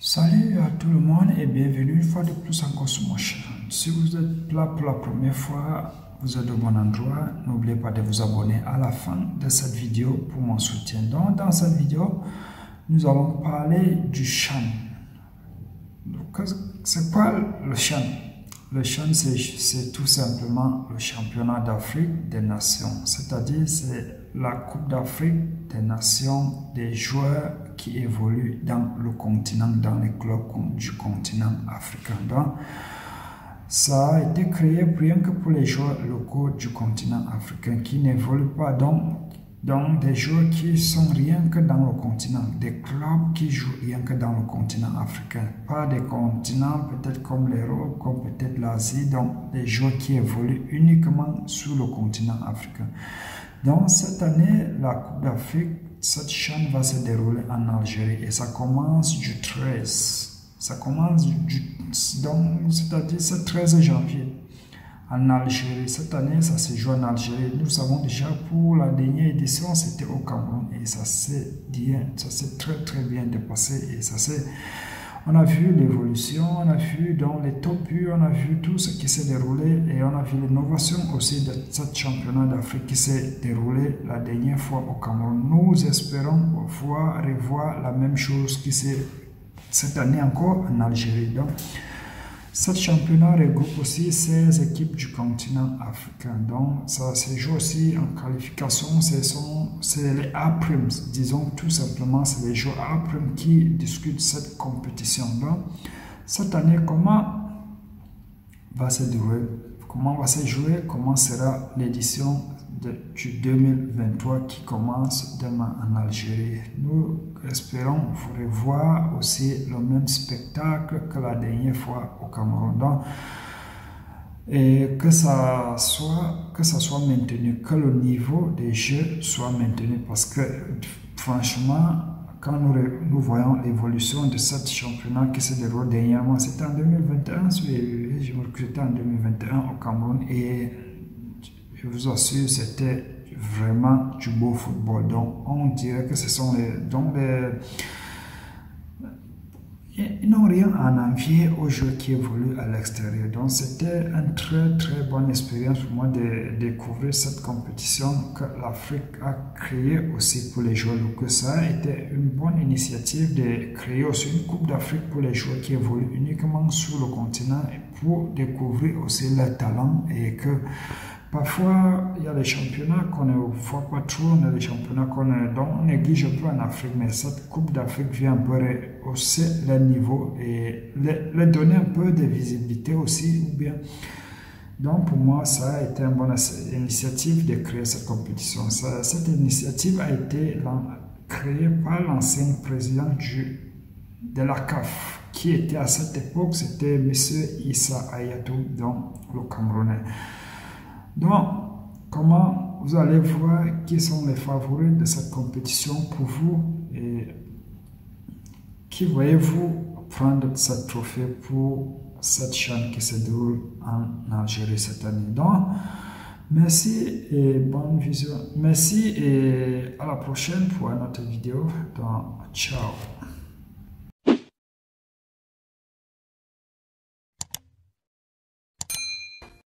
Salut à tout le monde et bienvenue une fois de plus encore sur mon chaîne. Si vous êtes là pour la première fois, vous êtes au bon endroit. N'oubliez pas de vous abonner à la fin de cette vidéo pour mon soutien. Donc, dans cette vidéo, nous allons parler du CHAN. C'est quoi le CHAN? Le CHAN, c'est tout simplement le championnat d'Afrique des nations. C'est-à-dire, c'est la Coupe d'Afrique des nations des joueurs qui évoluent dans le continent, dans les clubs du continent africain. Donc, ça a été créé rien que pour les joueurs locaux du continent africain qui n'évoluent pas donc des joueurs qui sont rien que dans le continent, des clubs qui jouent rien que dans le continent africain, pas des continents peut-être comme l'Europe, comme peut-être l'Asie, donc des joueurs qui évoluent uniquement sur le continent africain. Donc cette année, la Coupe d'Afrique, cette CHAN va se dérouler en Algérie et ça commence du 13. Ça commence c'est-à-dire ce 13 janvier en Algérie. Cette année, ça se joue en Algérie. Nous savons déjà pour la dernière édition, c'était au Cameroun et ça s'est très bien dépassé et on a vu l'évolution, on a vu dans les top buts, on a vu tout ce qui s'est déroulé et on a vu l'innovation aussi de ce championnat d'Afrique qui s'est déroulé la dernière fois au Cameroun. Nous espérons revoir la même chose qui s'est cette année encore en Algérie. Donc, ce championnat regroupe aussi 16 équipes du continent africain. Donc, ça se joue aussi en qualification. C'est les A-Primes, disons tout simplement, c'est les joueurs A-Primes qui discutent cette compétition. Donc, cette année, comment va se dérouler? Comment va se jouer? Comment sera l'édition du 2023 qui commence demain en Algérie? Nous espérons vous revoir aussi le même spectacle que la dernière fois au Cameroun. Donc, et que ça soit maintenu, que le niveau des jeux soit maintenu parce que franchement, quand nous voyons l'évolution de ce championnat qui se déroule dernièrement, c'était en 2021, je me recrutais en 2021 au Cameroun et je vous assure, c'était vraiment du beau football. Donc, on dirait que ce sont ils n'ont rien à envier aux joueurs qui évoluent à l'extérieur. Donc, c'était une très bonne expérience pour moi de découvrir cette compétition que l'Afrique a créée aussi pour les joueurs locaux. Ça a été une bonne initiative de créer aussi une Coupe d'Afrique pour les joueurs qui évoluent uniquement sur le continent et pour découvrir aussi leurs talents et que parfois, il y a des championnats qu'on ne voit pas trop, il y a des championnats on néglige un peu en Afrique, mais cette Coupe d'Afrique vient un peu rehausser le niveau et leur donner un peu de visibilité aussi, ou bien. Donc, pour moi, ça a été une bonne initiative de créer cette compétition. Cette initiative a été créée par l'ancien président de la CAF, qui était à cette époque, c'était M. Issa Hayatou, donc le Camerounais. Donc, comment vous allez voir qui sont les favoris de cette compétition pour vous et qui voyez-vous prendre ce trophée pour cette CHAN qui se déroule en Algérie cette année. Donc, merci et bonne vision. Merci et à la prochaine pour une autre vidéo. Donc, ciao.